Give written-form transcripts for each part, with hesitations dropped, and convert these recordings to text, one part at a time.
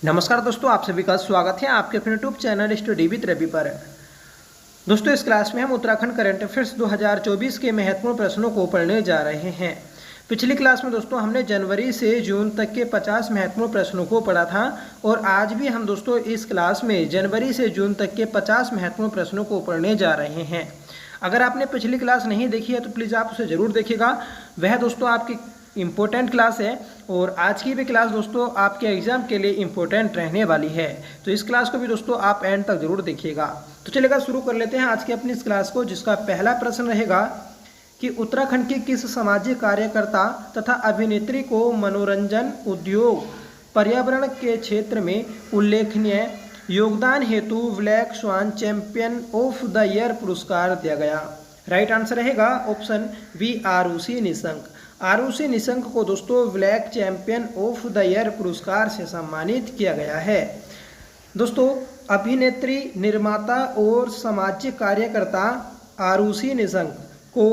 नमस्कार दोस्तों, आप सभी का स्वागत है आपके अपने YouTube channel study with Ravi पर। दोस्तों, इस क्लास में हम उत्तराखंड करंट अफेयर्स 2024 के महत्वपूर्ण प्रश्नों को पढ़ने जा रहे हैं। पिछली क्लास में दोस्तों हमने जनवरी से जून तक के 50 महत्वपूर्ण प्रश्नों को पढ़ा था और आज भी हम दोस्तों इस क्लास में जनवरी से जून तक के 50 महत्वपूर्ण प्रश्नों को पढ़ने जा रहे हैं। अगर आपने पिछली क्लास नहीं देखी है तो प्लीज़ आप उसे ज़रूर देखिएगा। वह दोस्तों आपकी इम्पोर्टेंट क्लास है और आज की भी क्लास दोस्तों आपके एग्जाम के लिए इम्पोर्टेंट रहने वाली है। तो इस क्लास को भी दोस्तों आप एंड तक जरूर देखिएगा। तो चलिएगा शुरू कर लेते हैं आज की अपनी इस क्लास को, जिसका पहला प्रश्न रहेगा कि उत्तराखंड की किस सामाजिक कार्यकर्ता तथा अभिनेत्री को मनोरंजन उद्योग पर्यावरण के क्षेत्र में उल्लेखनीय योगदान हेतु Black Swan Champion of the Year पुरस्कार दिया गया। राइट आंसर रहेगा ऑप्शन बी आरुषि निशंक। आरुषि निशंक को दोस्तों Black Champion of the Year पुरस्कार से सम्मानित किया गया है। दोस्तों, अभिनेत्री, निर्माता और सामाजिक कार्यकर्ता आरुषि निशंक को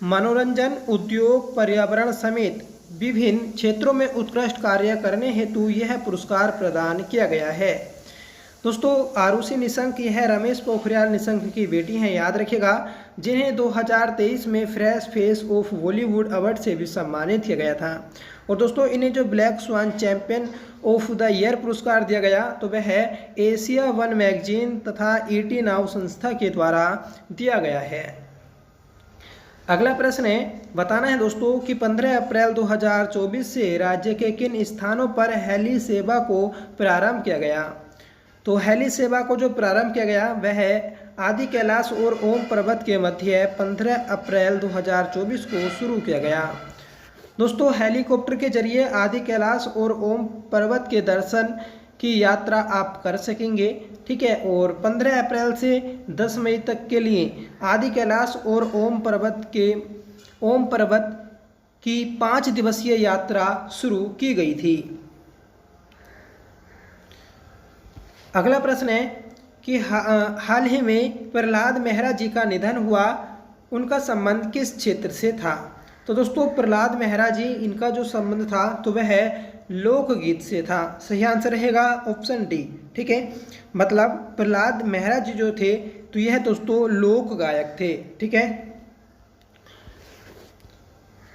मनोरंजन उद्योग पर्यावरण समेत विभिन्न क्षेत्रों में उत्कृष्ट कार्य करने हेतु यह पुरस्कार प्रदान किया गया है। दोस्तों, आरुषि निशंक यह रमेश पोखरियाल निशंक की बेटी हैं, याद रखिएगा, जिन्हें 2023 में fresh face of Bollywood award से भी सम्मानित किया गया था। और दोस्तों, इन्हें जो Black Swan Champion of the Year पुरस्कार दिया गया तो वह एशिया वन मैगजीन तथा ईटी नाउ संस्था के द्वारा दिया गया है। अगला प्रश्न है, बताना है दोस्तों कि 15 अप्रैल 2024 से राज्य के किन स्थानों पर हेली सेवा को प्रारंभ किया गया। तो हेली सेवा को जो प्रारंभ किया गया वह आदि कैलाश और ओम पर्वत के मध्य 15 अप्रैल 2024 को शुरू किया गया। दोस्तों, हेलीकॉप्टर के जरिए आदि कैलाश और ओम पर्वत के दर्शन की यात्रा आप कर सकेंगे, ठीक है। और 15 अप्रैल से 10 मई तक के लिए आदि कैलाश और ओम पर्वत की 5 दिवसीय यात्रा शुरू की गई थी। अगला प्रश्न है कि हाल ही में प्रहलाद मेहरा जी का निधन हुआ, उनका संबंध किस क्षेत्र से था। तो दोस्तों, प्रहलाद मेहरा जी, इनका जो संबंध था तो वह लोकगीत से था। सही आंसर रहेगा ऑप्शन डी, ठीक है। मतलब प्रहलाद मेहरा जी जो थे तो यह दोस्तों लोक गायक थे, ठीक है।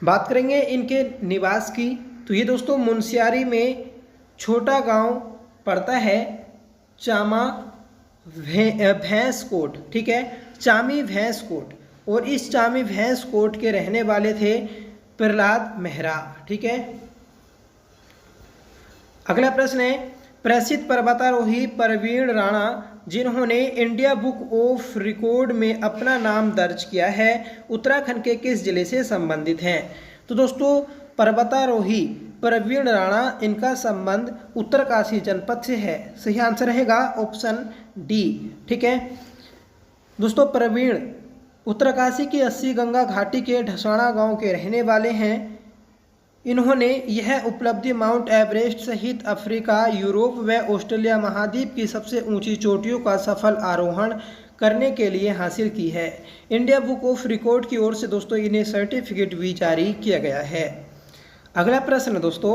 बात करेंगे इनके निवास की, तो ये दोस्तों मुनस्यारी में छोटा गांव पड़ता है, चामा भैंस कोट, ठीक है, चामी भैंस कोट। और इस चामी भैंस कोट के रहने वाले थे प्रहलाद मेहरा, ठीक है। अगला प्रश्न है, प्रसिद्ध पर्वतारोही प्रवीण राणा, जिन्होंने इंडिया बुक ऑफ रिकॉर्ड में अपना नाम दर्ज किया है, उत्तराखंड के किस जिले से संबंधित हैं। तो दोस्तों, पर्वतारोही प्रवीण राणा, इनका संबंध उत्तरकाशी जनपद से है। सही आंसर रहेगा ऑप्शन डी, ठीक है। दोस्तों, प्रवीण उत्तरकाशी की 80 गंगा घाटी के ढसाना गांव के रहने वाले हैं। इन्होंने यह उपलब्धि माउंट एवरेस्ट सहित अफ्रीका, यूरोप व ऑस्ट्रेलिया महाद्वीप की सबसे ऊंची चोटियों का सफल आरोहण करने के लिए हासिल की है। इंडिया बुक ऑफ रिकॉर्ड की ओर से दोस्तों इन्हें सर्टिफिकेट भी जारी किया गया है। अगला प्रश्न दोस्तों,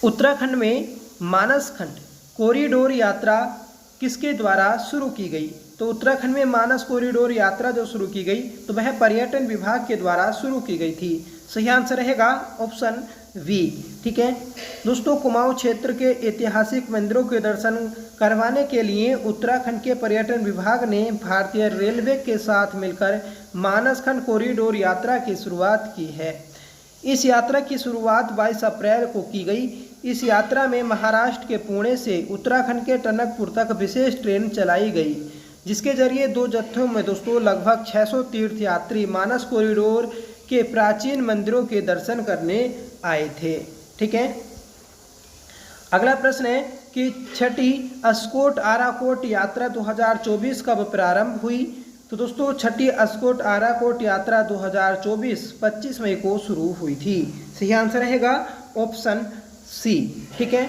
उत्तराखंड में मानस खंड कॉरिडोर यात्रा किसके द्वारा शुरू की गई। तो उत्तराखंड में मानस कॉरिडोर यात्रा जो शुरू की गई तो वह पर्यटन विभाग के द्वारा शुरू की गई थी। सही आंसर रहेगा ऑप्शन वी, ठीक है। दोस्तों, कुमाऊं क्षेत्र के ऐतिहासिक मंदिरों के दर्शन करवाने के लिए उत्तराखंड के पर्यटन विभाग ने भारतीय रेलवे के साथ मिलकर मानसखंड कॉरिडोर यात्रा की शुरुआत की है। इस यात्रा की शुरुआत 22 अप्रैल को की गई। इस यात्रा में महाराष्ट्र के पुणे से उत्तराखंड के टनकपुर तक विशेष ट्रेन चलाई गई, जिसके जरिए 2 जत्थों में दोस्तों लगभग 600 तीर्थयात्री मानस कॉरिडोर के प्राचीन मंदिरों के दर्शन करने आए थे, ठीक है। अगला प्रश्न है कि छठी अस्कोट आराकोट यात्रा 2024 कब प्रारंभ हुई। तो दोस्तों, छठी अस्कोट आराकोट यात्रा 2024 25 मई को शुरू हुई थी। सही आंसर रहेगा ऑप्शन सी, ठीक है।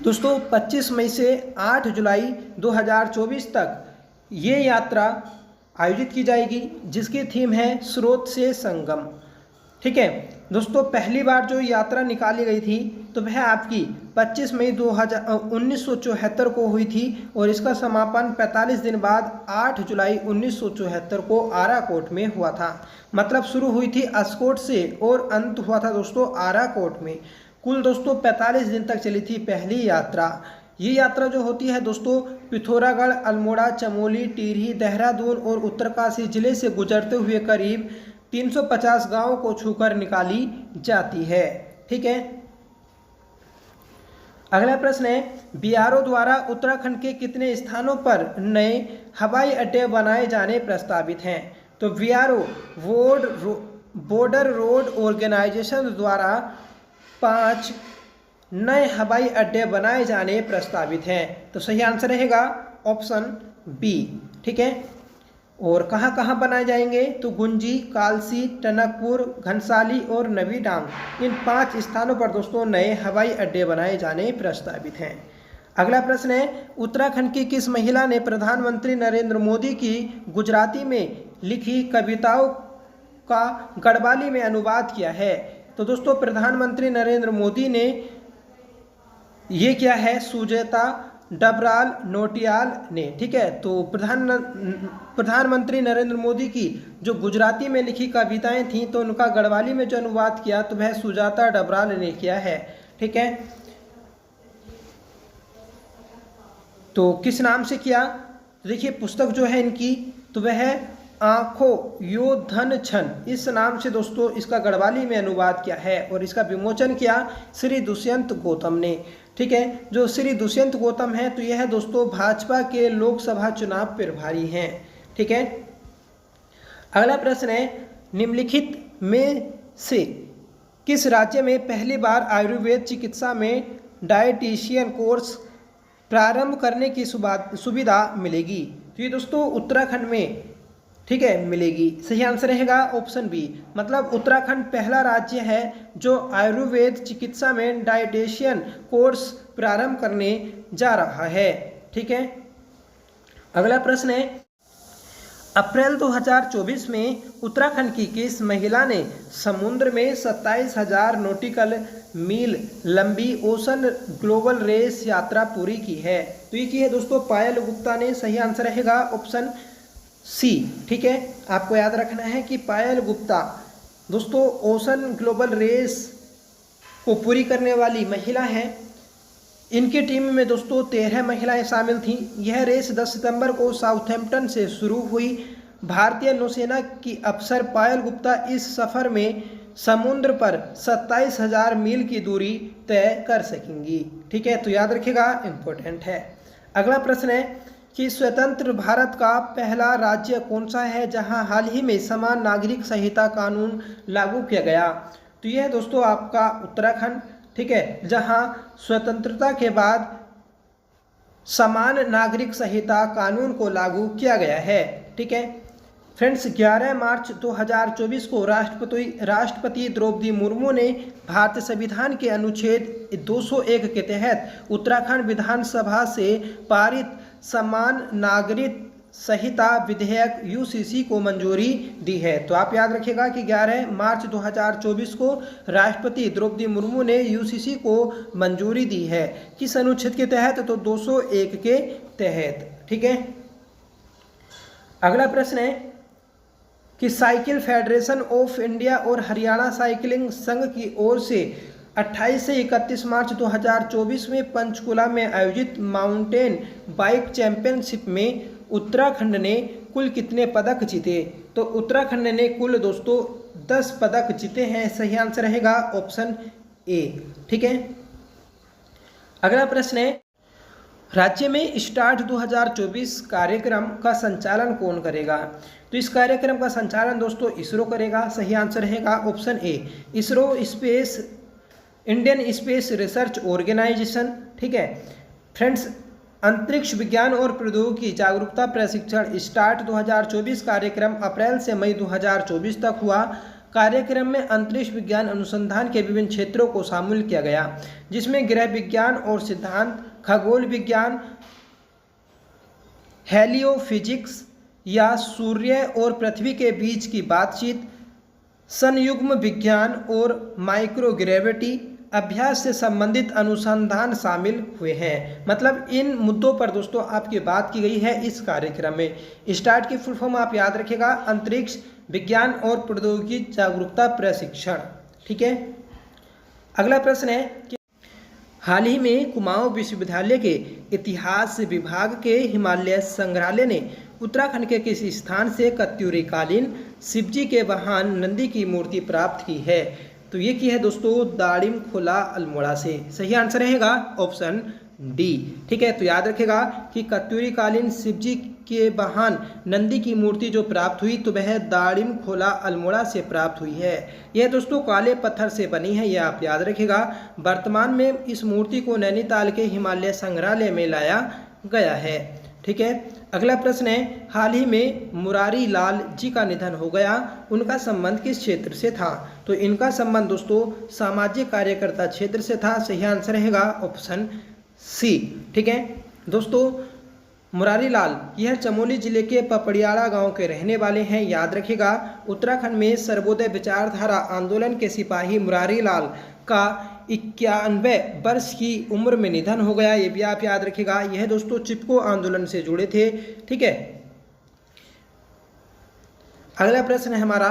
दोस्तों, 25 मई से 8 जुलाई 2024 तक ये यात्रा आयोजित की जाएगी, जिसकी थीम है स्रोत से संगम, ठीक है दोस्तों, पहली बार जो यात्रा निकाली गई थी तो वह आपकी 25 मई 1974 को हुई थी और इसका समापन 45 दिन बाद 8 जुलाई 1974 को आराकोट में हुआ था। मतलब शुरू हुई थी अस्कोट से और अंत हुआ था दोस्तों आराकोट में। कुल दोस्तों 45 दिन तक चली थी पहली यात्रा। ये यात्रा जो होती है दोस्तों पिथौरागढ़, अल्मोड़ा, चमोली, टिहरी, देहरादून और उत्तरकाशी जिले से गुजरते हुए करीब 350 गांवों को छूकर निकाली जाती है। ठीक है, अगला प्रश्न है बीआरओ द्वारा उत्तराखंड के कितने स्थानों पर नए हवाई अड्डे बनाए जाने प्रस्तावित हैं? तो बीआरओ बॉर्डर रोड ऑर्गेनाइजेशन द्वारा 5 नए हवाई अड्डे बनाए जाने प्रस्तावित हैं। तो सही आंसर रहेगा ऑप्शन बी। ठीक है, और कहाँ कहाँ बनाए जाएंगे? तो गुंजी, कालसी, टनकपुर, घनसाली और नवी डांग, इन 5 स्थानों पर दोस्तों नए हवाई अड्डे बनाए जाने प्रस्तावित हैं। अगला प्रश्न है उत्तराखंड की किस महिला ने प्रधानमंत्री नरेंद्र मोदी की गुजराती में लिखी कविताओं का गढ़वाली में अनुवाद किया है? तो दोस्तों प्रधानमंत्री नरेंद्र मोदी ने ये किया है सुजेता डबराल नोटियाल ने। ठीक है, तो प्रधानमंत्री नरेंद्र मोदी की जो गुजराती में लिखी कविताएं थीं तो उनका गढ़वाली में जो अनुवाद किया तो वह सुजाता डबराल ने किया है। ठीक है, तो किस नाम से किया? देखिए पुस्तक जो है इनकी तो वह आंखों यो धन छन, इस नाम से दोस्तों इसका गढ़वाली में अनुवाद किया है और इसका विमोचन किया श्री दुष्यंत गौतम ने। ठीक है, जो श्री दुष्यंत गौतम है तो यह दोस्तों भाजपा के लोकसभा चुनाव प्रभारी हैं। ठीक है, अगला प्रश्न है निम्नलिखित में से किस राज्य में पहली बार आयुर्वेद चिकित्सा में डायटीशियन कोर्स प्रारंभ करने की सुविधा मिलेगी? तो ये दोस्तों उत्तराखंड में ठीक है मिलेगी। सही आंसर रहेगा ऑप्शन बी। मतलब उत्तराखंड पहला राज्य है जो आयुर्वेद चिकित्सा में डायटीशियन कोर्स प्रारंभ करने जा रहा है। ठीक है, अगला प्रश्न है अप्रैल 2024 में उत्तराखंड की किस महिला ने समुद्र में 27,000 नॉटिकल मील लंबी ओशन ग्लोबल रेस यात्रा पूरी की है? तो ये की है दोस्तों पायल गुप्ता ने। सही आंसर रहेगा ऑप्शन सी। ठीक है, आपको याद रखना है कि पायल गुप्ता दोस्तों ओशन ग्लोबल रेस को पूरी करने वाली महिला है। इनकी टीम में दोस्तों 13 महिलाएं शामिल थीं। यह रेस 10 सितंबर को साउथहैम्पटन से शुरू हुई। भारतीय नौसेना की अफसर पायल गुप्ता इस सफ़र में समुद्र पर 27,000 मील की दूरी तय कर सकेंगी। ठीक है, तो याद रखिएगा इम्पोर्टेंट है। अगला प्रश्न है कि स्वतंत्र भारत का पहला राज्य कौन सा है जहां हाल ही में समान नागरिक संहिता कानून लागू किया गया? तो यह दोस्तों आपका उत्तराखंड। ठीक है, जहां स्वतंत्रता के बाद समान नागरिक संहिता कानून को लागू किया गया है। ठीक है फ्रेंड्स, 11 मार्च 2024 को राष्ट्रपति द्रौपदी मुर्मू ने भारतीय संविधान के अनुच्छेद 201 के तहत उत्तराखंड विधानसभा से पारित समान नागरिक संहिता विधेयक यूसीसी को मंजूरी दी है। तो आप याद रखिएगा कि 11 मार्च 2024 को राष्ट्रपति द्रौपदी मुर्मू ने यूसीसी को मंजूरी दी है। किस अनुच्छेद के तहत? तो 201 के तहत। ठीक है, अगला प्रश्न है कि साइकिल फेडरेशन ऑफ इंडिया और हरियाणा साइकिलिंग संघ की ओर से 28 से 31 मार्च 2024 में पंचकुला में आयोजित माउंटेन बाइक चैंपियनशिप में उत्तराखंड ने कुल कितने पदक जीते? तो उत्तराखंड ने कुल दोस्तों 10 पदक जीते हैं। सही आंसर रहेगा ऑप्शन ए। ठीक है, अगला प्रश्न है राज्य में स्टार्ट 2024 कार्यक्रम का संचालन कौन करेगा? तो इस कार्यक्रम का संचालन दोस्तों इसरो करेगा। सही आंसर रहेगा option A. ISRO Indian Space Research Organisation. ठीक है फ्रेंड्स, अंतरिक्ष विज्ञान और प्रौद्योगिकी जागरूकता प्रशिक्षण स्टार्ट 2024 कार्यक्रम अप्रैल से मई 2024 तक हुआ। कार्यक्रम में अंतरिक्ष विज्ञान अनुसंधान के विभिन्न क्षेत्रों को शामिल किया गया, जिसमें गृह विज्ञान और सिद्धांत, खगोल विज्ञान, हेलियोफिजिक्स या सूर्य और पृथ्वी के बीच की बातचीत, संयुग्म विज्ञान और माइक्रोग्रेविटी अभ्यास से संबंधित अनुसंधान शामिल हुए हैं। मतलब इन मुद्दों पर दोस्तों आपकी बात की गई है इस कार्यक्रम में। स्टार्ट की फुल फॉर्म आप याद रखिएगा, अंतरिक्ष विज्ञान और प्रौद्योगिकी जागरूकता प्रशिक्षण। ठीक है, अगला प्रश्न है कि हाल ही में कुमाऊं विश्वविद्यालय के इतिहास विभाग के हिमालय संग्रहालय ने उत्तराखंड के किसी स्थान से कत्यूरी कालीन शिवजी के वाहन नंदी की मूर्ति प्राप्त की है? तो ये की है दोस्तों दाड़िम खोला अल्मोड़ा से। सही आंसर रहेगा ऑप्शन डी। ठीक है, तो याद रखेगा कि कत्यूरी कालीन शिवजी के वाहन नंदी की मूर्ति जो प्राप्त हुई तो वह दाड़िम खोला अल्मोड़ा से प्राप्त हुई है। यह दोस्तों काले पत्थर से बनी है, यह आप याद रखेगा। वर्तमान में इस मूर्ति को नैनीताल के हिमालय संग्रहालय में लाया गया है। ठीक है, अगला प्रश्न है हाल ही में मुरारी लाल जी का निधन हो गया, उनका संबंध किस क्षेत्र से था? तो इनका संबंध दोस्तों सामाजिक कार्यकर्ता क्षेत्र से था। सही आंसर रहेगा ऑप्शन सी। ठीक है दोस्तों, मुरारी लाल यह चमोली जिले के पपड़ियाड़ा गांव के रहने वाले हैं। याद रखिएगा उत्तराखंड में सर्वोदय विचारधारा आंदोलन के सिपाही मुरारी लाल का 91 वर्ष की उम्र में निधन हो गया। ये भी आप याद रखिएगा। यह दोस्तों चिपको आंदोलन से जुड़े थे। ठीक है, अगला प्रश्न है हमारा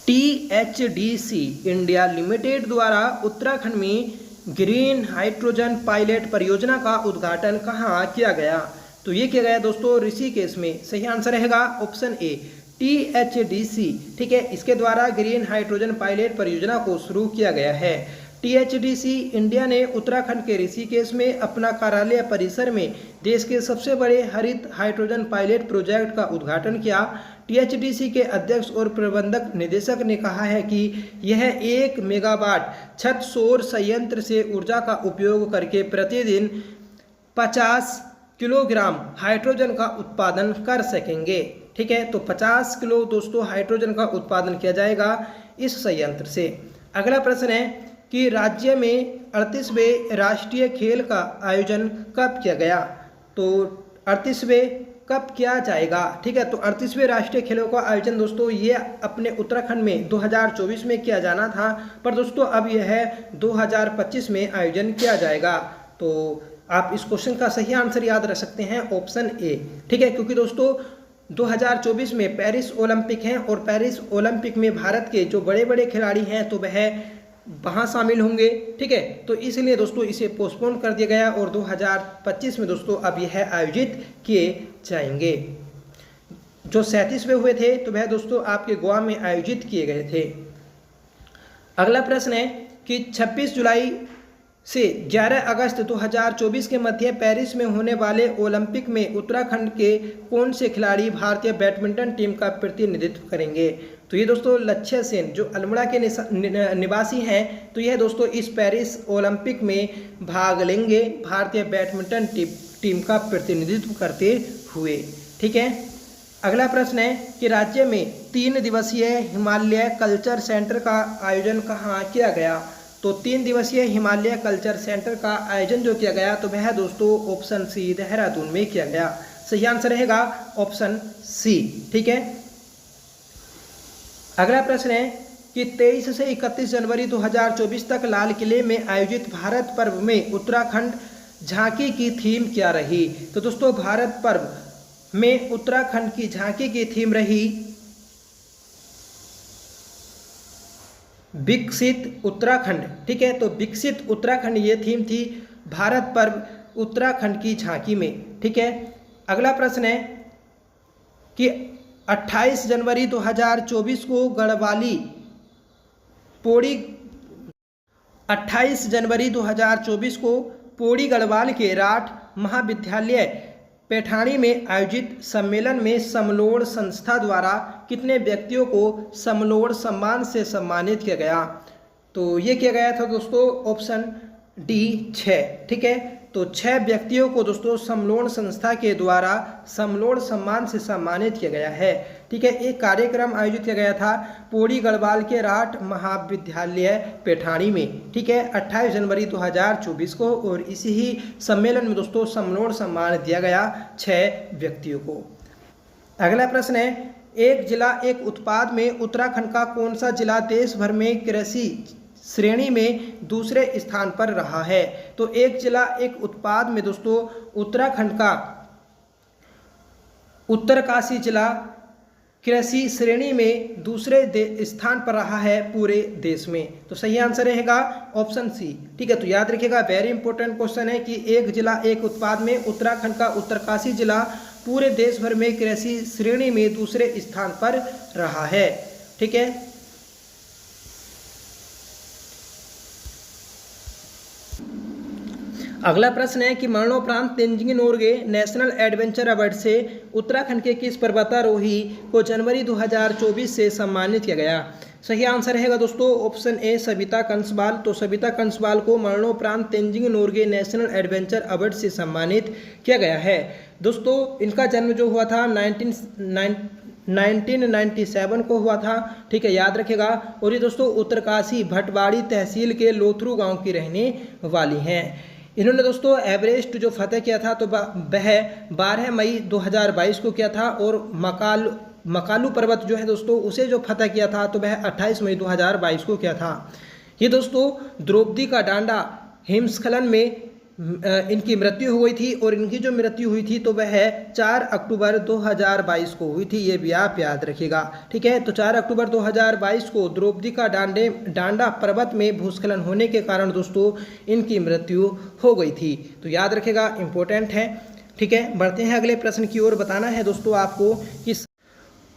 THDC इंडिया लिमिटेड द्वारा उत्तराखंड में ग्रीन हाइड्रोजन पायलट परियोजना का उद्घाटन कहाँ किया गया? तो ये किया गया दोस्तों ऋषिकेश में। सही आंसर रहेगा ऑप्शन ए THDC। ठीक है, इसके द्वारा ग्रीन हाइड्रोजन पायलट परियोजना को शुरू किया गया है। THDC इंडिया ने उत्तराखंड के ऋषिकेश में अपना कार्यालय परिसर में देश के सबसे बड़े हरित हाइड्रोजन पायलट प्रोजेक्ट का उद्घाटन किया। THDC के अध्यक्ष और प्रबंधक निदेशक ने कहा है कि यह 1 मेगावाट छत सौर संयंत्र से ऊर्जा का उपयोग करके प्रतिदिन 50 किलोग्राम हाइड्रोजन का उत्पादन कर सकेंगे। ठीक है, तो 50 किलो दोस्तों हाइड्रोजन का उत्पादन किया जाएगा इस संयंत्र से। अगला प्रश्न है कि राज्य में 38वें राष्ट्रीय खेल का आयोजन कब किया गया? तो 38वें कब किया जाएगा? ठीक है, तो 38वें राष्ट्रीय खेलों का आयोजन दोस्तों ये अपने उत्तराखंड में 2024 में किया जाना था, पर दोस्तों अब यह 2025 में आयोजन किया जाएगा। तो आप इस क्वेश्चन का सही आंसर याद रख सकते हैं ऑप्शन ए। ठीक है, क्योंकि दोस्तों 2024 में पेरिस ओलंपिक हैं और पेरिस ओलंपिक में भारत के जो बड़े बड़े खिलाड़ी हैं तो वह वहाँ शामिल होंगे। ठीक है, तो इसलिए दोस्तों इसे पोस्टपोन कर दिया गया और 2025 में दोस्तों अब यह आयोजित किए जाएंगे। जो 37वें हुए थे तो वह दोस्तों आपके गोवा में आयोजित किए गए थे। अगला प्रश्न है कि 26 जुलाई से 11 अगस्त 2024 के मध्य पेरिस में होने वाले ओलंपिक में उत्तराखंड के कौन से खिलाड़ी भारतीय बैडमिंटन टीम का प्रतिनिधित्व करेंगे? तो ये दोस्तों लक्ष्य सेन जो अल्मोड़ा के निवासी हैं, तो यह दोस्तों इस पेरिस ओलंपिक में भाग लेंगे भारतीय बैडमिंटन टीम का प्रतिनिधित्व करते हुए। ठीक है, अगला प्रश्न है कि राज्य में 3 दिवसीय हिमालय कल्चर सेंटर का आयोजन कहाँ किया गया? तो 3 दिवसीय हिमालय कल्चर सेंटर का आयोजन जो किया गया तो वह दोस्तों ऑप्शन सी देहरादून में किया गया। सही आंसर रहेगा ऑप्शन सी। ठीक है, अगला प्रश्न है कि 23 से 31 जनवरी 2024 तक लाल किले में आयोजित भारत पर्व में उत्तराखंड झांकी की थीम क्या रही? तो दोस्तों भारत पर्व में उत्तराखंड की झांकी की थीम रही विकसित उत्तराखंड। ठीक है, तो विकसित उत्तराखंड ये थीम थी भारत पर्व उत्तराखंड की झांकी में। ठीक है, अगला प्रश्न है कि 28 जनवरी 2024 को गढ़वाली पौड़ी 28 जनवरी 2024 को पौड़ी गढ़वाल के राठ महाविद्यालय पैठाणी में आयोजित सम्मेलन में समलोड़ संस्था द्वारा कितने व्यक्तियों को समलोड़ सम्मान से सम्मानित किया गया? तो ये किया गया था दोस्तों ऑप्शन डी 6। ठीक है, तो 6 व्यक्तियों को दोस्तों समलोड़ संस्था के द्वारा समलोड़ सम्मान से सम्मानित किया गया है। ठीक है, एक कार्यक्रम आयोजित किया गया था पौड़ी गढ़वाल के राठ महाविद्यालय पैठाणी में। ठीक है, 28 जनवरी 2024 को, और इसी ही सम्मेलन में दोस्तों समलोड़ सम्मान दिया गया 6 व्यक्तियों को। अगला प्रश्न है एक जिला एक उत्पाद में उत्तराखंड का कौन सा जिला देश भर में कृषि श्रेणी में दूसरे स्थान पर रहा है? तो एक जिला एक उत्पाद में दोस्तों उत्तराखंड का उत्तरकाशी जिला कृषि श्रेणी में दूसरे स्थान पर रहा है पूरे देश में। तो सही आंसर रहेगा ऑप्शन सी। ठीक है, तो याद रखिएगा, वेरी इंपॉर्टेंट क्वेश्चन है कि एक जिला एक उत्पाद में उत्तराखंड का उत्तरकाशी जिला पूरे देश भर में कृषि श्रेणी में दूसरे स्थान पर रहा है। ठीक है, अगला प्रश्न है कि मरणोपरांत Tenzing Norgay national adventure award से उत्तराखंड के किस पर्वतारोही को जनवरी 2024 से सम्मानित किया गया? सही आंसर रहेगा दोस्तों ऑप्शन ए सविता कंसवाल। तो सविता कंसवाल को मरणोपरांत Tenzing Norgay national adventure award से सम्मानित किया गया है। दोस्तों इनका जन्म जो हुआ था 1997 को हुआ था। ठीक है, याद रखेगा। और ये दोस्तों उत्तरकाशी भटवाड़ी तहसील के लोथरू गांव की रहने वाली हैं। इन्होंने दोस्तों एवरेस्ट जो फतेह किया था तो वह 12 मई 2022 को किया था, और मकालू पर्वत जो है दोस्तों उसे जो फतेह किया था तो वह 28 मई 2022 को किया था। ये दोस्तों द्रौपदी का डांडा हिमस्खलन में इनकी मृत्यु हो गई थी, और इनकी जो मृत्यु हुई थी तो वह 4 अक्टूबर 2022 को हुई थी। ये भी आप याद रखिएगा। ठीक है, तो 4 अक्टूबर 2022 को द्रौपदी का डांडा पर्वत में भूस्खलन होने के कारण दोस्तों इनकी मृत्यु हो गई थी। तो याद रखिएगा, इंपॉर्टेंट है। ठीक है, बढ़ते हैं अगले प्रश्न की ओर। बताना है दोस्तों आपको कि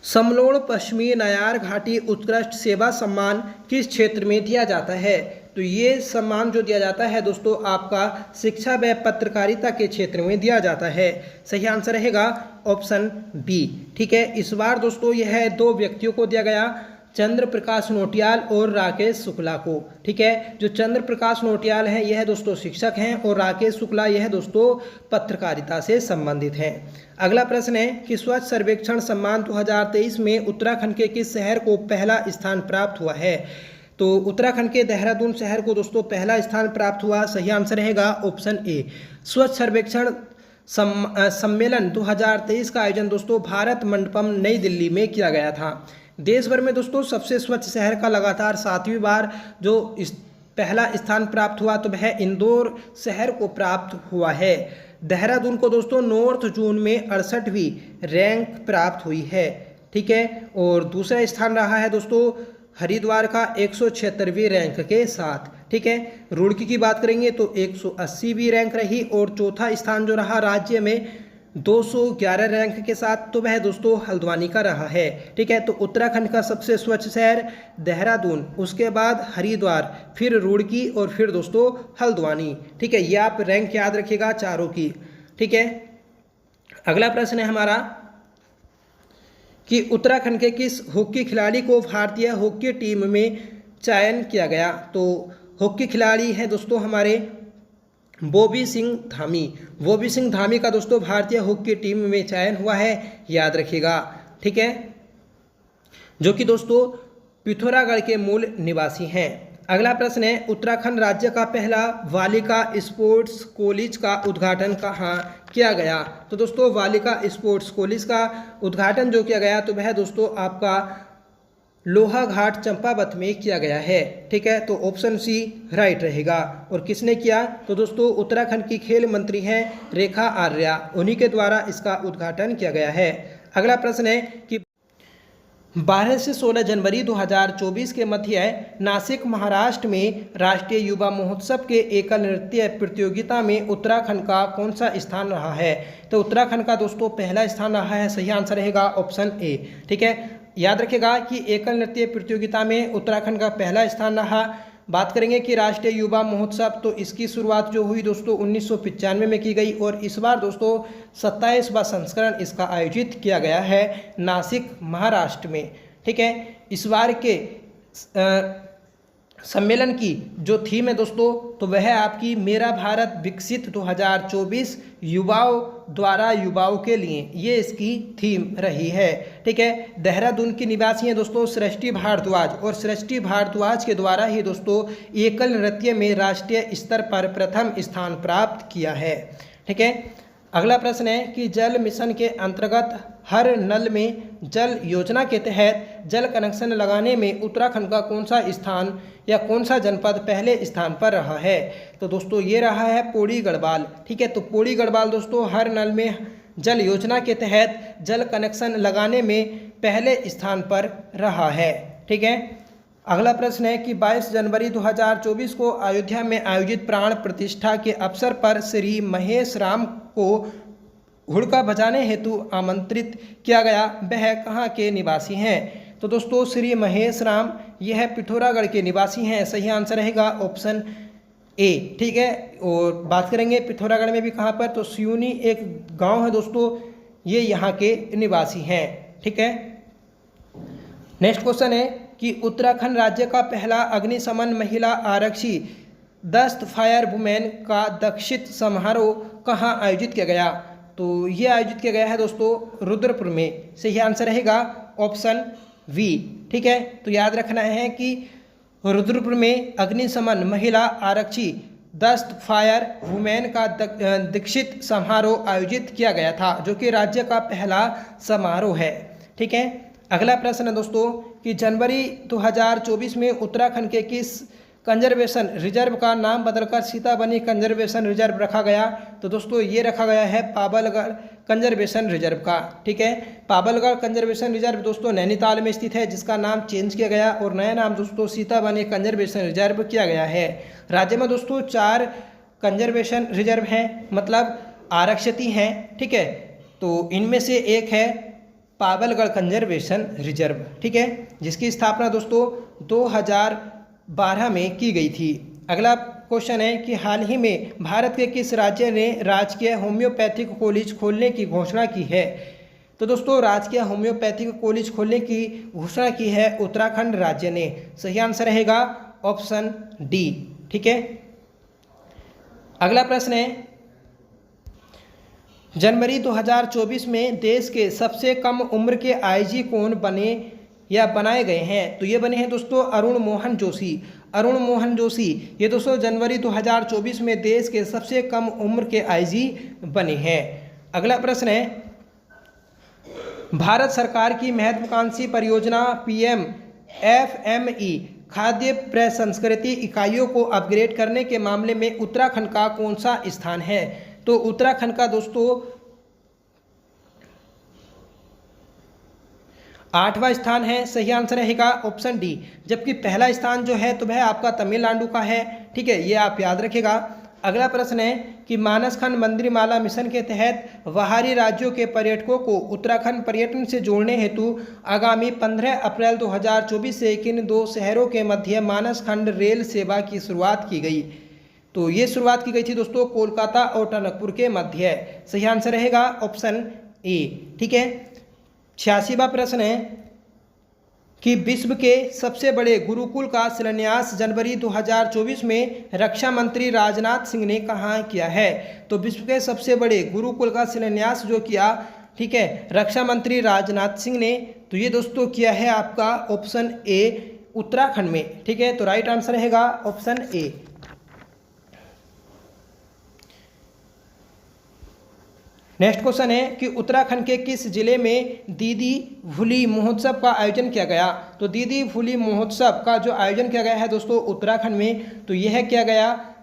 समलोड़ पश्चिमी नायार घाटी उत्कृष्ट सेवा सम्मान किस क्षेत्र में दिया जाता है? तो ये सम्मान जो दिया जाता है दोस्तों आपका शिक्षा व पत्रकारिता के क्षेत्र में दिया जाता है। सही आंसर रहेगा ऑप्शन बी। ठीक है, इस बार दोस्तों यह 2 व्यक्तियों को दिया गया, चंद्र प्रकाश नोटियाल और राकेश शुक्ला को। ठीक है, जो चंद्र प्रकाश नोटियाल हैं यह दोस्तों शिक्षक हैं, और राकेश शुक्ला यह दोस्तों पत्रकारिता से संबंधित हैं। अगला प्रश्न है कि स्वच्छ सर्वेक्षण सम्मान 2023 में उत्तराखंड के किस शहर को पहला स्थान प्राप्त हुआ है? तो उत्तराखंड के देहरादून शहर को दोस्तों पहला स्थान प्राप्त हुआ। सही आंसर रहेगा ऑप्शन ए। स्वच्छ सर्वेक्षण सम्मेलन 2023 का आयोजन दोस्तों भारत मंडपम नई दिल्ली में किया गया था। देश भर में दोस्तों सबसे स्वच्छ शहर का लगातार 7वीं बार जो पहला स्थान प्राप्त हुआ तो वह इंदौर शहर को प्राप्त हुआ है। देहरादून को दोस्तों नॉर्थ जोन में 68वीं रैंक प्राप्त हुई है। ठीक है, और दूसरा स्थान रहा है दोस्तों हरिद्वार का 176वीं रैंक के साथ। ठीक है, रुड़की की बात करेंगे तो 180वीं रैंक रही, और चौथा स्थान जो रहा राज्य में 211 रैंक के साथ तो वह दोस्तों हल्द्वानी का रहा है। ठीक है, तो उत्तराखंड का सबसे स्वच्छ शहर देहरादून, उसके बाद हरिद्वार, फिर रुड़की और फिर दोस्तों हल्द्वानी। ठीक है, ये आप रैंक याद रखिएगा चारों की। ठीक है, अगला प्रश्न है हमारा कि उत्तराखंड के किस हॉकी खिलाड़ी को भारतीय हॉकी टीम में चयन किया गया? तो हॉकी खिलाड़ी हैं दोस्तों हमारे बॉबी सिंह धामी। बॉबी सिंह धामी का दोस्तों भारतीय हॉकी टीम में चयन हुआ है, याद रखिएगा। ठीक है, जो कि दोस्तों पिथौरागढ़ के मूल निवासी हैं। अगला प्रश्न है उत्तराखंड राज्य का पहला बालिका स्पोर्ट्स कॉलेज का उद्घाटन कहाँ किया गया? तो दोस्तों बालिका स्पोर्ट्स कॉलेज का उद्घाटन जो किया गया तो वह दोस्तों आपका लोहाघाट चंपावत में किया गया है। ठीक है, तो ऑप्शन सी राइट रहेगा। और किसने किया? तो दोस्तों उत्तराखंड की खेल मंत्री हैं रेखा आर्या, उन्हीं के द्वारा इसका उद्घाटन किया गया है। अगला प्रश्न है कि 12 से 16 जनवरी 2024 के मध्य नासिक महाराष्ट्र में राष्ट्रीय युवा महोत्सव के एकल नृत्य प्रतियोगिता में उत्तराखंड का कौन सा स्थान रहा है? तो उत्तराखंड का दोस्तों पहला स्थान रहा है। सही आंसर रहेगा ऑप्शन ए। ठीक है, याद रखेगा कि एकल नृत्य प्रतियोगिता में उत्तराखंड का पहला स्थान रहा। बात करेंगे कि राष्ट्रीय युवा महोत्सव, तो इसकी शुरुआत जो हुई दोस्तों 1995 में की गई, और इस बार दोस्तों 27वां संस्करण इसका आयोजित किया गया है नासिक महाराष्ट्र में। ठीक है, इस बार के सम्मेलन की जो थीम है दोस्तों तो वह है आपकी मेरा भारत विकसित 2024 युवाओं द्वारा युवाओं के लिए, ये इसकी थीम रही है। ठीक है, देहरादून की निवासी हैं दोस्तों सृष्टि भारद्वाज, और सृष्टि भारद्वाज के द्वारा ही दोस्तों एकल नृत्य में राष्ट्रीय स्तर पर प्रथम स्थान प्राप्त किया है। ठीक है, अगला प्रश्न है कि जल मिशन के अंतर्गत हर नल में जल योजना के तहत जल कनेक्शन लगाने में उत्तराखंड का कौन सा स्थान या कौन सा जनपद पहले स्थान पर रहा है? तो दोस्तों ये रहा है पौड़ी गढ़वाल। ठीक है, तो पौड़ी गढ़वाल दोस्तों हर नल में जल योजना के तहत जल कनेक्शन लगाने में पहले स्थान पर रहा है। ठीक है, अगला प्रश्न है कि 22 जनवरी 2024 को अयोध्या में आयोजित प्राण प्रतिष्ठा के अवसर पर श्री महेश राम को हुड़का बजाने हेतु आमंत्रित किया गया, वह कहाँ के निवासी हैं? तो दोस्तों श्री महेश राम यह पिथौरागढ़ के निवासी हैं। सही आंसर रहेगा ऑप्शन ए। ठीक है, और बात करेंगे पिथौरागढ़ में भी कहाँ पर, तो सियूनी एक गांव है दोस्तों, ये यहाँ के निवासी हैं। ठीक है, नेक्स्ट क्वेश्चन है कि उत्तराखंड राज्य का पहला अग्निशमन महिला आरक्षी दस्त फायर वुमेन का दीक्षित समारोह कहाँ आयोजित किया गया? तो ये आयोजित किया गया है दोस्तों रुद्रपुर में। सही आंसर रहेगा ऑप्शन वी। ठीक है, तो याद रखना है कि रुद्रपुर में अग्निशमन महिला आरक्षी दस्त फायर वुमेन का दीक्षित समारोह आयोजित किया गया था, जो कि राज्य का पहला समारोह है। ठीक है, अगला प्रश्न है दोस्तों कि जनवरी 2024 में उत्तराखंड के किस कंजर्वेशन रिजर्व का नाम बदलकर सीताबनी कंजर्वेशन रिजर्व रखा गया? तो दोस्तों ये रखा गया है पाबलगढ़ कंजर्वेशन रिजर्व का। ठीक है, पाबलगढ़ कंजर्वेशन रिजर्व दोस्तों नैनीताल में स्थित है, जिसका नाम चेंज किया गया और नया नाम दोस्तों सीताबनी कंजर्वेशन रिजर्व किया गया है। राज्य में दोस्तों 4 कंजर्वेशन रिजर्व हैं, मतलब आरक्षित हैं। ठीक है, तो इनमें से एक है पाबलगढ़ कंजर्वेशन रिजर्व। ठीक है, जिसकी स्थापना दोस्तों 2012 में की गई थी। अगला क्वेश्चन है कि हाल ही में भारत के किस राज्य ने राजकीय होम्योपैथिक कॉलेज खोलने की घोषणा की है? तो दोस्तों राजकीय होम्योपैथिक कॉलेज खोलने की घोषणा की है उत्तराखंड राज्य ने। सही आंसर रहेगा ऑप्शन डी। ठीक है, अगला प्रश्न है जनवरी 2024 में देश के सबसे कम उम्र के आईजी कौन बने या बनाए गए हैं? तो ये बने हैं दोस्तों अरुण मोहन जोशी। अरुण मोहन जोशी ये दोस्तों जनवरी 2024 में देश के सबसे कम उम्र के आईजी बने हैं। अगला प्रश्न है भारत सरकार की महत्वाकांक्षी परियोजना PMFME खाद्य प्रसंस्कृति इकाइयों को अपग्रेड करने के मामले में उत्तराखंड का कौन सा स्थान है? तो उत्तराखंड का दोस्तों 8वां स्थान है। सही आंसर रहेगा ऑप्शन डी। जबकि पहला स्थान जो है तो वह आपका तमिलनाडु का है। ठीक है, ये आप याद रखेगा। अगला प्रश्न है कि मानसखंड मंदिरमाला मिशन के तहत बाहरी राज्यों के पर्यटकों को उत्तराखंड पर्यटन से जोड़ने हेतु आगामी 15 अप्रैल 2024 से किन 2 शहरों के मध्य मानसखंड रेल सेवा की शुरुआत की गई? तो ये शुरुआत की गई थी दोस्तों कोलकाता और टनकपुर के मध्य। सही आंसर रहेगा ऑप्शन ए। ठीक है, 86वां प्रश्न है कि विश्व के सबसे बड़े गुरुकुल का शिलान्यास जनवरी 2024 में रक्षा मंत्री राजनाथ सिंह ने कहाँ किया है? तो विश्व के सबसे बड़े गुरुकुल का शिलान्यास जो किया, ठीक है, रक्षा मंत्री राजनाथ सिंह ने, तो ये दोस्तों किया है आपका ऑप्शन ए उत्तराखंड में। ठीक है, तो राइट आंसर रहेगा ऑप्शन ए। नेक्स्ट क्वेश्चन है कि उत्तराखंड के किस जिले में दीदी भूली महोत्सव का आयोजन किया गया? तो दीदी भूली महोत्सव का जो आयोजन किया गया है दोस्तों उत्तराखंड में, तो यह किया गया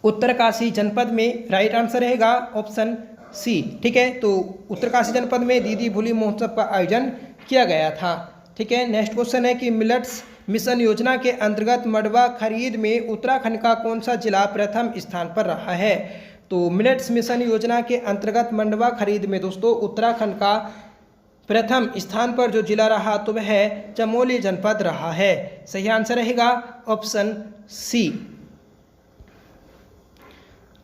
उत्तरकाशी जनपद में। राइट आंसर रहेगा ऑप्शन सी। ठीक है, तो उत्तरकाशी जनपद में दीदी भूली महोत्सव का आयोजन किया गया था। ठीक है, नेक्स्ट क्वेश्चन है कि मिलेट्स मिशन योजना के अंतर्गत मंडुवा खरीद में उत्तराखंड का कौन सा जिला प्रथम स्थान पर रहा है? तो मिलेट्स मिशन योजना के अंतर्गत मंडुवा खरीद में दोस्तों उत्तराखंड का प्रथम स्थान पर जो जिला रहा तो वह चमोली जनपद रहा है। सही आंसर रहेगा ऑप्शन सी।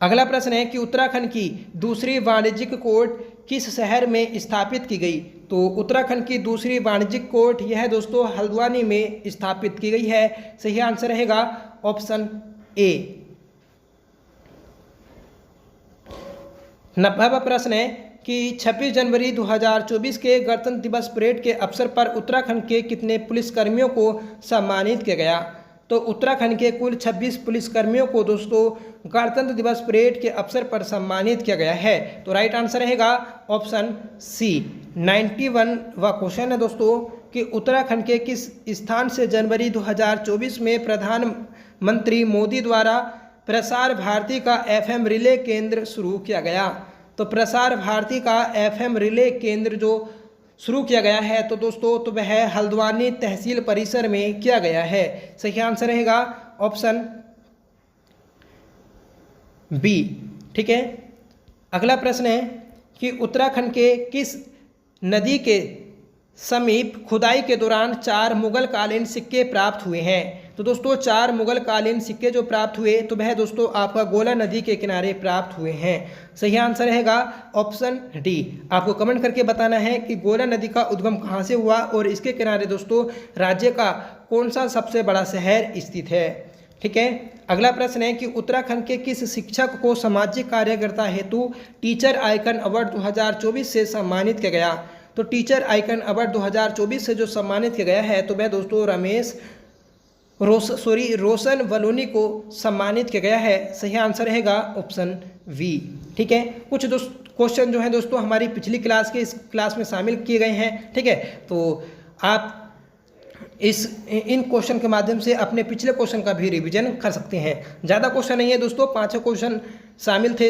अगला प्रश्न है कि उत्तराखंड की दूसरी वाणिज्यिक कोर्ट किस शहर में स्थापित की गई? तो उत्तराखंड की दूसरी वाणिज्यिक कोर्ट यह दोस्तों हल्द्वानी में स्थापित की गई है। सही आंसर रहेगा ऑप्शन ए। 90वां प्रश्न है कि 26 जनवरी 2024 के गणतंत्र दिवस परेड के अवसर पर उत्तराखंड के कितने पुलिसकर्मियों को सम्मानित किया गया? तो उत्तराखंड के कुल 26 पुलिसकर्मियों को दोस्तों गणतंत्र दिवस परेड के अवसर पर सम्मानित किया गया है। तो राइट आंसर रहेगा ऑप्शन सी। 91वां क्वेश्चन है दोस्तों कि उत्तराखंड के किस स्थान से जनवरी 2024 में प्रधानमंत्री मोदी द्वारा प्रसार भारती का FM रिले केंद्र शुरू किया गया। तो प्रसार भारती का FM रिले केंद्र जो शुरू किया गया है तो दोस्तों तो वह हल्द्वानी तहसील परिसर में किया गया है। सही आंसर रहेगा ऑप्शन बी। ठीक है, अगला प्रश्न है कि उत्तराखंड के किस नदी के समीप खुदाई के दौरान 4 मुगल कालीन सिक्के प्राप्त हुए हैं। तो दोस्तों 4 मुगल कालीन सिक्के जो प्राप्त हुए तो वह दोस्तों आपका गोला नदी के किनारे प्राप्त हुए हैं। सही आंसर रहेगा ऑप्शन डी। आपको कमेंट करके बताना है कि गोला नदी का उद्गम कहाँ से हुआ और इसके किनारे दोस्तों राज्य का कौन सा सबसे बड़ा शहर स्थित है। ठीक है, अगला प्रश्न है कि उत्तराखंड के किस शिक्षक को सामाजिक कार्यकर्ता हेतु टीचर आइकन अवार्ड 2024 से सम्मानित किया गया। तो टीचर आइकन अवार्ड 2024 से जो सम्मानित किया गया है तो वह दोस्तों रोशन वलोनी को सम्मानित किया गया है। सही आंसर रहेगा ऑप्शन वी। ठीक है, कुछ क्वेश्चन जो है दोस्तों हमारी पिछली क्लास के इस क्लास में शामिल किए गए हैं। ठीक है, तो आप इन क्वेश्चन के माध्यम से अपने पिछले क्वेश्चन का भी रिवीजन कर सकते हैं। ज़्यादा क्वेश्चन नहीं है दोस्तों, 5 क्वेश्चन शामिल थे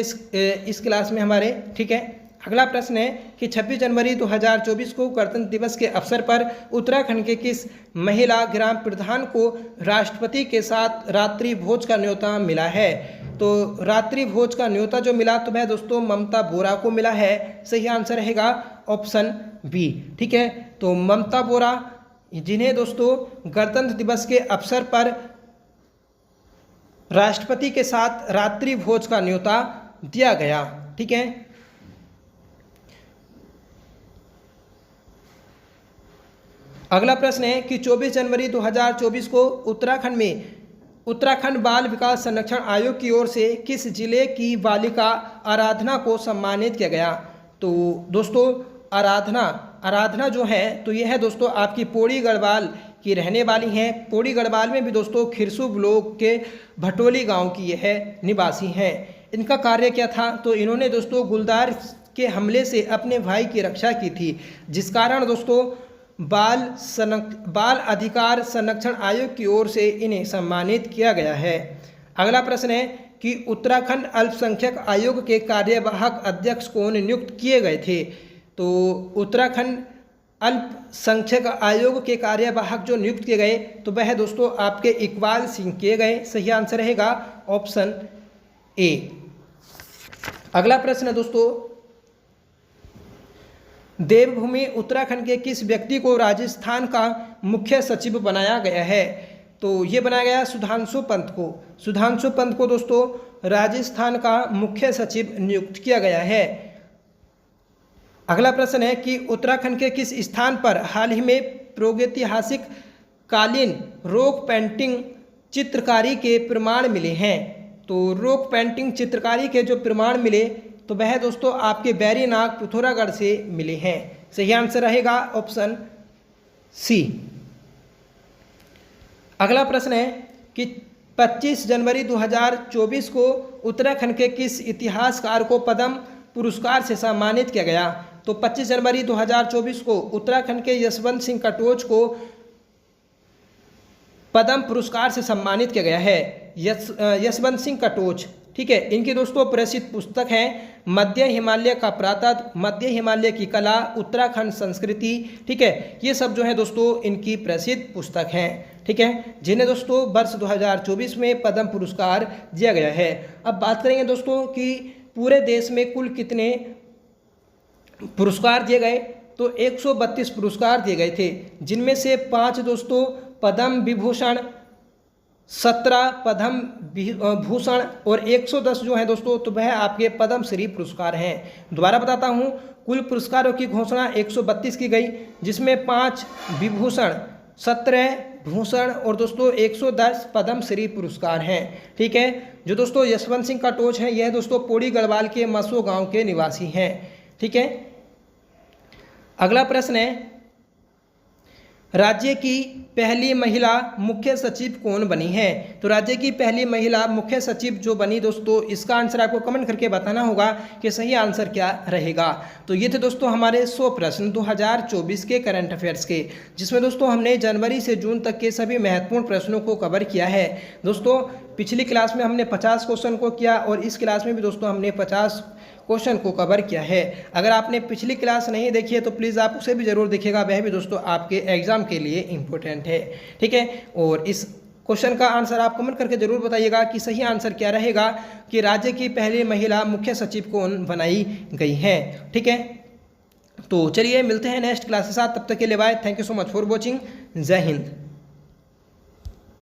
इस क्लास में हमारे। ठीक है, अगला प्रश्न है कि 26 जनवरी 2024 को गणतंत्र दिवस के अवसर पर उत्तराखंड के किस महिला ग्राम प्रधान को राष्ट्रपति के साथ रात्रि भोज का न्योता मिला है। तो रात्रि भोज का न्योता जो मिला तो वह दोस्तों ममता बोरा को मिला है। सही आंसर रहेगा ऑप्शन बी। ठीक है, तो ममता बोरा जिन्हें दोस्तों गणतंत्र दिवस के अवसर पर राष्ट्रपति के साथ रात्रि भोज का न्योता दिया गया। ठीक है, अगला प्रश्न है कि 24 जनवरी 2024 को उत्तराखंड बाल विकास संरक्षण आयोग की ओर से किस जिले की बालिका आराधना को सम्मानित किया गया। तो दोस्तों आराधना जो है तो यह है दोस्तों आपकी पौड़ी गढ़वाल की रहने वाली हैं। पौड़ी गढ़वाल में भी दोस्तों खिरसू ब्लॉक के भटोली गांव की यह निवासी हैं। इनका कार्य क्या था तो इन्होंने दोस्तों गुलदार के हमले से अपने भाई की रक्षा की थी, जिस कारण दोस्तों बाल अधिकार संरक्षण आयोग की ओर से इन्हें सम्मानित किया गया है। अगला प्रश्न है कि उत्तराखंड अल्पसंख्यक आयोग के कार्यवाहक अध्यक्ष कौन नियुक्त किए गए थे। तो उत्तराखंड अल्पसंख्यक आयोग के कार्यवाहक जो नियुक्त किए गए तो वह दोस्तों आपके इकबाल सिंह किए गए। सही आंसर रहेगा ऑप्शन ए। अगला प्रश्न है दोस्तों देवभूमि उत्तराखंड के किस व्यक्ति को राजस्थान का मुख्य सचिव बनाया गया है। तो ये बनाया गया सुधांशु पंत को। सुधांशु पंत को दोस्तों राजस्थान का मुख्य सचिव नियुक्त किया गया है। अगला प्रश्न है कि उत्तराखंड के किस स्थान पर हाल ही में प्रागैतिहासिक कालीन रॉक पेंटिंग चित्रकारी के प्रमाण मिले हैं। तो रॉक पेंटिंग चित्रकारी के जो प्रमाण मिले तो वह दोस्तों आपके बैरीनाग पिथौरागढ़ से मिले हैं। सही आंसर रहेगा ऑप्शन सी। अगला प्रश्न है कि 25 जनवरी 2024 को उत्तराखंड के किस इतिहासकार को पद्म पुरस्कार से सम्मानित किया गया। तो 25 जनवरी 2024 को उत्तराखंड के यशवंत सिंह कटोच को पद्म पुरस्कार से सम्मानित किया गया है। यशवंत सिंह कटोच। ठीक है, इनकी दोस्तों प्रसिद्ध पुस्तक है मध्य हिमालय का पुरातत्व, मध्य हिमालय की कला, उत्तराखंड संस्कृति। ठीक है, ये सब जो है दोस्तों इनकी प्रसिद्ध पुस्तक हैं। ठीक है, जिन्हें दोस्तों वर्ष 2024 में पद्म पुरस्कार दिया गया है। अब बात करेंगे दोस्तों कि पूरे देश में कुल कितने पुरस्कार दिए गए। तो 132 पुरस्कार दिए गए थे, जिनमें से 5 दोस्तों पद्म विभूषण, 17 पद्म भूषण और 110 जो है दोस्तों तो वह आपके पद्म श्री पुरस्कार हैं। दोबारा बताता हूँ, कुल पुरस्कारों की घोषणा 132 की गई, जिसमें 5 विभूषण, 17 भूषण और दोस्तों 110 पद्म श्री पुरस्कार हैं। ठीक है, जो दोस्तों यशवंत सिंह कटोच हैं यह दोस्तों पौड़ी गढ़वाल के मसो गांव के निवासी हैं। ठीक है, अगला प्रश्न है राज्य की पहली महिला मुख्य सचिव कौन बनी है? तो राज्य की पहली महिला मुख्य सचिव जो बनी दोस्तों, इसका आंसर आपको कमेंट करके बताना होगा कि सही आंसर क्या रहेगा। तो ये थे दोस्तों हमारे 100 प्रश्न 2024 के करंट अफेयर्स के, जिसमें दोस्तों हमने जनवरी से जून तक के सभी महत्वपूर्ण प्रश्नों को कवर किया है। दोस्तों पिछली क्लास में हमने 50 क्वेश्चन को किया और इस क्लास में भी दोस्तों हमने 50 क्वेश्चन को कवर किया है। अगर आपने पिछली क्लास नहीं देखी है तो प्लीज़ आप उसे भी जरूर देखिएगा, वह भी दोस्तों आपके एग्जाम के लिए इम्पोर्टेंट है। ठीक है, और इस क्वेश्चन का आंसर आप कमेंट करके जरूर बताइएगा कि सही आंसर क्या रहेगा कि राज्य की पहली महिला मुख्य सचिव कौन बनाई गई है। ठीक है, तो चलिए मिलते हैं नेक्स्ट क्लास के साथ, तब तक के लिए bye. Thank you so much for watching. Jai Hind.